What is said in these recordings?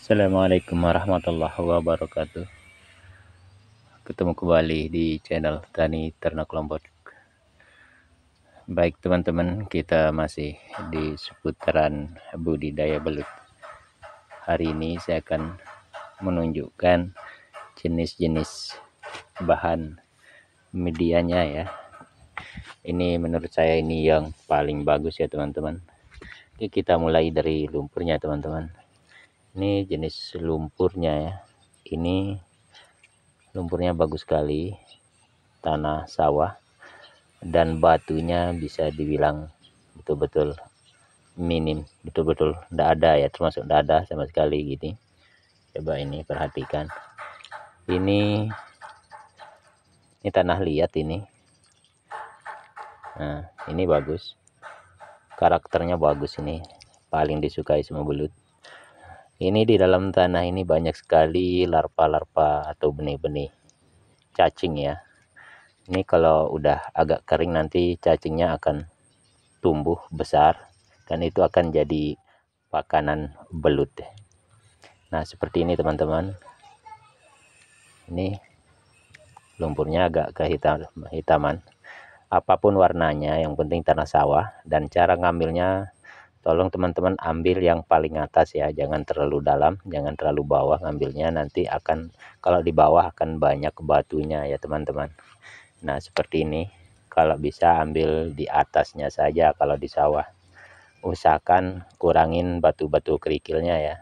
Assalamualaikum warahmatullahi wabarakatuh. Ketemu kembali di channel Tani Ternak Lombok. Baik teman-teman, kita masih di seputaran budidaya belut. Hari ini saya akan menunjukkan jenis-jenis bahan medianya ya. Ini menurut saya ini yang paling bagus ya teman-teman. Oke, kita mulai dari lumpurnya teman-teman. Ini jenis lumpurnya ya. Ini lumpurnya bagus sekali, tanah sawah, dan batunya bisa dibilang betul-betul minim, betul-betul tidak ada ya, termasuk tidak ada sama sekali gini. Coba ini perhatikan, ini tanah liat ini. Nah ini bagus, karakternya bagus, ini paling disukai semua belut. Ini di dalam tanah ini banyak sekali larva-larva atau benih-benih cacing ya. Ini kalau udah agak kering nanti cacingnya akan tumbuh besar dan itu akan jadi makanan belut. Nah seperti ini teman-teman. Ini lumpurnya agak kehitaman. Apapun warnanya yang penting tanah sawah. Dan cara ngambilnya, tolong teman-teman ambil yang paling atas ya, jangan terlalu dalam, jangan terlalu bawah ngambilnya, nanti akan, kalau di bawah akan banyak batunya ya teman-teman. Nah seperti ini, kalau bisa ambil di atasnya saja kalau di sawah. Usahakan kurangin batu-batu kerikilnya ya,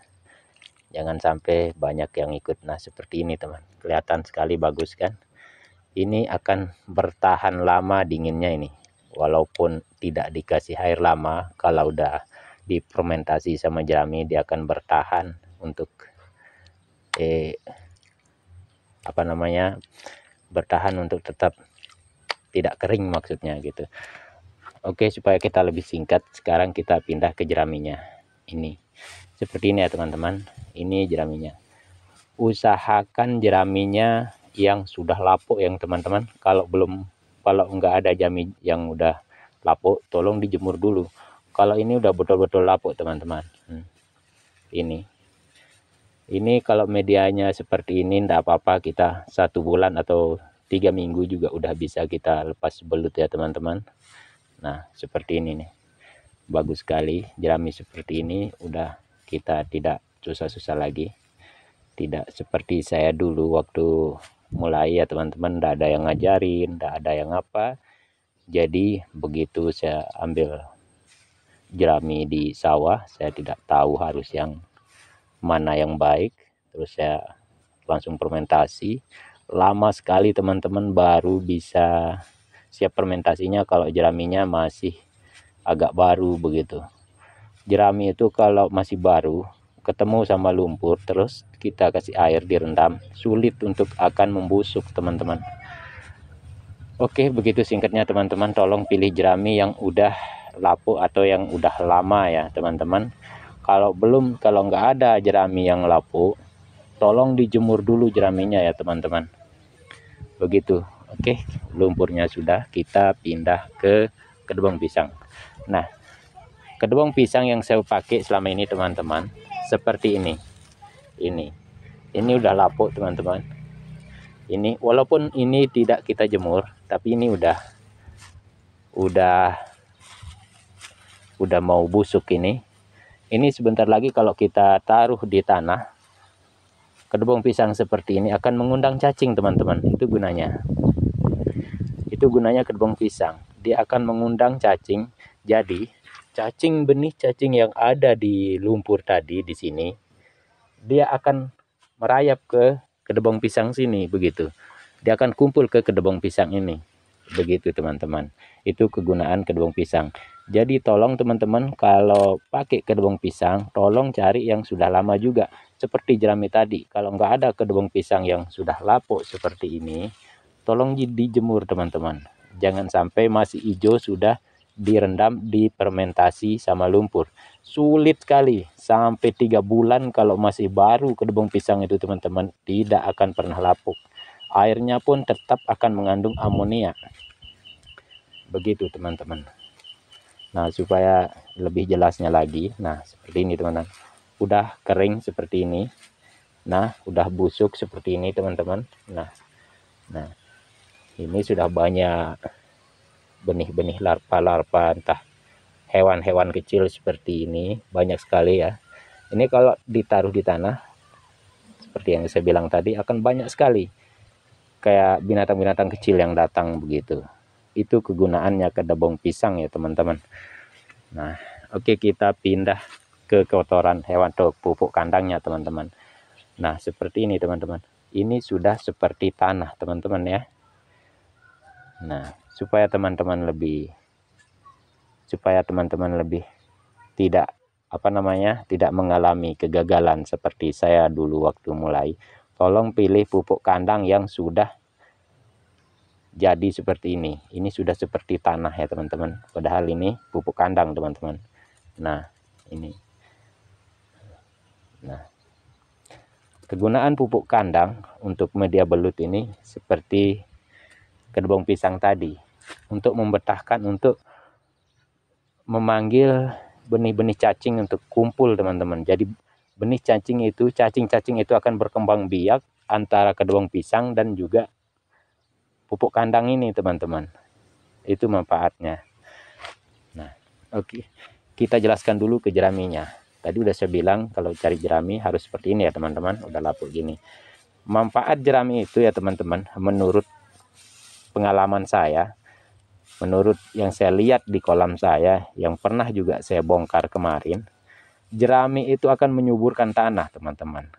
jangan sampai banyak yang ikut. Nah seperti ini teman, kelihatan sekali bagus kan. Ini akan bertahan lama dinginnya ini, walaupun tidak dikasih air lama. Kalau udah difermentasi sama jerami, dia akan bertahan untuk bertahan untuk tetap tidak kering maksudnya gitu. Oke, supaya kita lebih singkat, sekarang kita pindah ke jeraminya. Ini seperti ini ya teman-teman, ini jeraminya. Usahakan jeraminya yang sudah lapuk yang teman-teman. Kalau enggak ada jerami yang udah lapuk, tolong dijemur dulu. Kalau ini udah betul-betul lapuk teman-teman. Ini kalau medianya seperti ini enggak apa-apa, kita 1 bulan atau 3 minggu juga udah bisa kita lepas belut ya teman-teman. Nah seperti ini nih, bagus sekali jerami seperti ini. Udah kita tidak susah-susah lagi, tidak seperti saya dulu waktu mulai ya teman-teman, tidak ada yang ngajarin, tidak ada yang apa. Jadi begitu saya ambil jerami di sawah, saya tidak tahu harus yang mana yang baik, terus saya langsung fermentasi. Lama sekali teman-teman baru bisa siap fermentasinya kalau jeraminya masih agak baru begitu. Jerami itu kalau masih baru ketemu sama lumpur terus kita kasih air direndam, sulit untuk akan membusuk teman-teman. Oke, begitu singkatnya teman-teman. Tolong pilih jerami yang udah lapuk atau yang udah lama ya teman-teman. Kalau nggak ada jerami yang lapuk, tolong dijemur dulu jeraminya ya teman-teman. Begitu. Oke, lumpurnya sudah, kita pindah ke kedubung pisang. Nah kedubung pisang yang saya pakai selama ini teman-teman seperti ini. Ini udah lapuk teman-teman. Ini walaupun ini tidak kita jemur, tapi ini udah mau busuk ini. Ini sebentar lagi kalau kita taruh di tanah, kedubung pisang seperti ini akan mengundang cacing teman-teman. Itu gunanya. Itu gunanya kedubung pisang. Dia akan mengundang cacing. Jadi benih cacing yang ada di lumpur tadi di sini, dia akan merayap ke kedubung pisang sini begitu. Dia akan kumpul ke kedubung pisang ini. Begitu teman-teman. Itu kegunaan kedubung pisang. Jadi tolong teman-teman kalau pakai kedubung pisang, tolong cari yang sudah lama juga. Seperti jerami tadi. Kalau nggak ada kedubung pisang yang sudah lapuk seperti ini, tolong dijemur teman-teman. Jangan sampai masih hijau sudah direndam, difermentasi sama lumpur. Sulit sekali, sampai 3 bulan kalau masih baru kedubung pisang itu teman-teman, tidak akan pernah lapuk. Airnya pun tetap akan mengandung amonia. Begitu teman-teman. Nah supaya lebih jelasnya lagi, nah seperti ini teman-teman. udah kering seperti ini. Nah, udah busuk seperti ini teman-teman. Nah, ini sudah banyak benih-benih larva-larva, entah hewan-hewan kecil seperti ini, banyak sekali ya. Ini kalau ditaruh di tanah, seperti yang saya bilang tadi, akan banyak sekali kayak binatang-binatang kecil yang datang begitu. Itu kegunaannya kedebong pisang ya teman-teman. Nah, oke, kita pindah ke kotoran hewan atau pupuk kandangnya teman-teman. Nah, seperti ini teman-teman. Ini sudah seperti tanah teman-teman ya. Nah, supaya teman-teman lebih tidak tidak mengalami kegagalan seperti saya dulu waktu mulai, tolong pilih pupuk kandang yang sudah jadi seperti ini. Ini sudah seperti tanah ya teman-teman, padahal ini pupuk kandang teman-teman. Nah, ini. Nah, kegunaan pupuk kandang untuk media belut ini seperti kedebong pisang tadi, untuk membetahkan, untuk memanggil benih-benih cacing untuk kumpul teman-teman. Jadi benih cacing itu, cacing-cacing itu akan berkembang biak antara kedebong pisang dan juga pupuk kandang ini teman-teman. Itu manfaatnya. Nah, oke, kita jelaskan dulu ke jeraminya. Tadi udah saya bilang kalau cari jerami harus seperti ini ya teman-teman, udah lapuk gini. Manfaat jerami itu ya teman-teman, menurut pengalaman saya, menurut yang saya lihat di kolam saya yang pernah juga saya bongkar kemarin, jerami itu akan menyuburkan tanah teman-teman,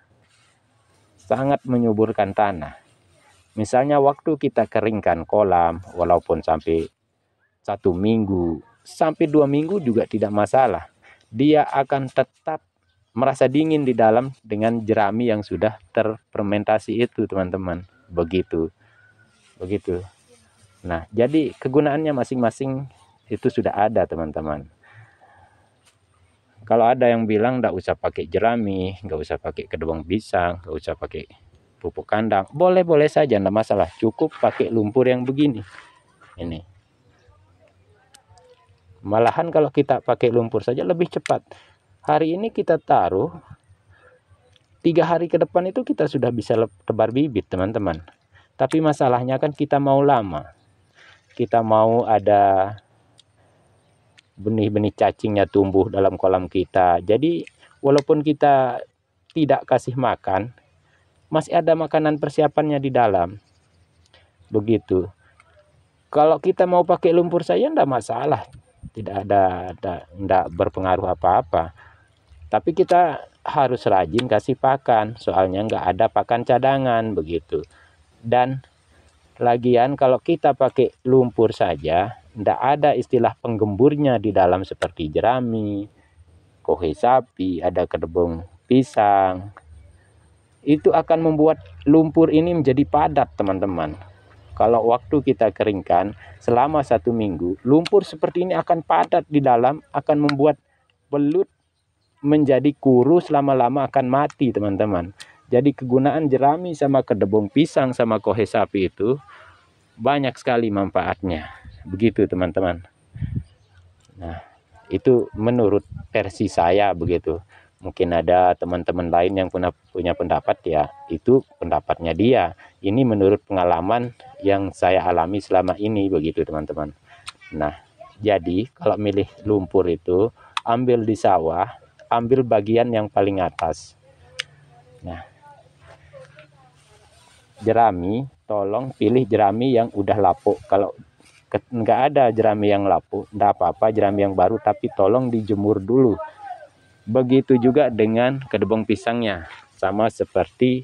sangat menyuburkan tanah. Misalnya waktu kita keringkan kolam, walaupun sampai 1 minggu sampai 2 minggu juga tidak masalah, dia akan tetap merasa dingin di dalam dengan jerami yang sudah terfermentasi itu teman-teman. Begitu. Nah, jadi kegunaannya masing-masing itu sudah ada teman-teman. Kalau ada yang bilang nggak usah pakai jerami, nggak usah pakai kedebong pisang, nggak usah pakai pupuk kandang, boleh-boleh saja, nggak masalah, cukup pakai lumpur yang begini. Ini malahan kalau kita pakai lumpur saja lebih cepat. Hari ini kita taruh, 3 hari ke depan itu kita sudah bisa tebar bibit teman-teman. Tapi masalahnya kan kita mau lama, kita mau ada benih-benih cacingnya tumbuh dalam kolam kita. Jadi walaupun kita tidak kasih makan, masih ada makanan persiapannya di dalam. Begitu. Kalau kita mau pakai lumpur saja enggak masalah, tidak berpengaruh apa-apa. Tapi kita harus rajin kasih pakan, soalnya enggak ada pakan cadangan begitu. Dan lagian kalau kita pakai lumpur saja, enggak ada istilah penggemburnya di dalam seperti jerami, kohe sapi, ada kedebong pisang. Itu akan membuat lumpur ini menjadi padat teman-teman. Kalau waktu kita keringkan selama 1 minggu, lumpur seperti ini akan padat di dalam, akan membuat belut menjadi kurus, lama-lama akan mati teman-teman. Jadi kegunaan jerami sama kedebong pisang sama kohe sapi itu banyak sekali manfaatnya. Begitu teman-teman. Nah, itu menurut versi saya begitu. Mungkin ada teman-teman lain yang punya pendapat, ya itu pendapatnya dia. Ini menurut pengalaman yang saya alami selama ini begitu teman-teman. Nah, jadi kalau milih lumpur itu ambil di sawah, ambil bagian yang paling atas. Nah, jerami, tolong pilih jerami yang udah lapuk. Kalau nggak ada jerami yang lapuk, enggak apa-apa, jerami yang baru, tapi tolong dijemur dulu. Begitu juga dengan kedebong pisangnya, sama seperti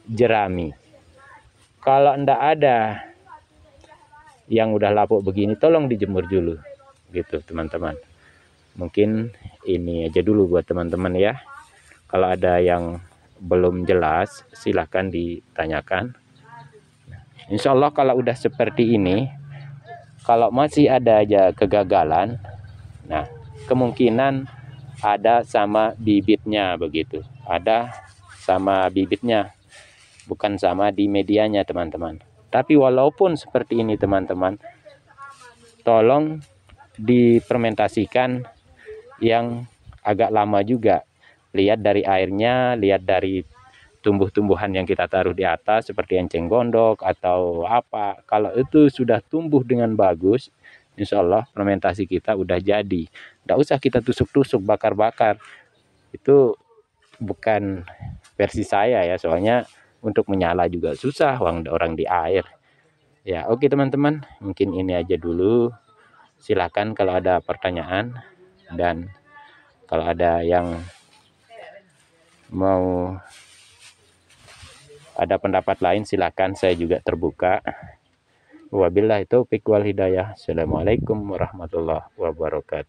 jerami. Kalau enggak ada yang udah lapuk begini, tolong dijemur dulu gitu teman-teman. Mungkin ini aja dulu buat teman-teman ya. Kalau ada yang belum jelas silahkan ditanyakan. Insya Allah kalau udah seperti ini, kalau masih ada aja kegagalan, nah kemungkinan ada sama bibitnya begitu. Ada sama bibitnya, bukan sama di medianya teman-teman. Tapi walaupun seperti ini teman-teman, tolong difermentasikan yang agak lama juga. lihat dari airnya, lihat dari tumbuh-tumbuhan yang kita taruh di atas seperti enceng gondok atau apa. Kalau itu sudah tumbuh dengan bagus, insya Allah fermentasi kita udah jadi. Nggak usah kita tusuk-tusuk, bakar-bakar. Itu bukan versi saya ya, soalnya untuk menyala juga susah, orang di air. Ya oke teman-teman, mungkin ini aja dulu. Silakan kalau ada pertanyaan, dan kalau ada yang mau ada pendapat lain silakan, saya juga terbuka. Wabillahi taufiq wal hidayah. Assalamualaikum warahmatullahi wabarakatuh.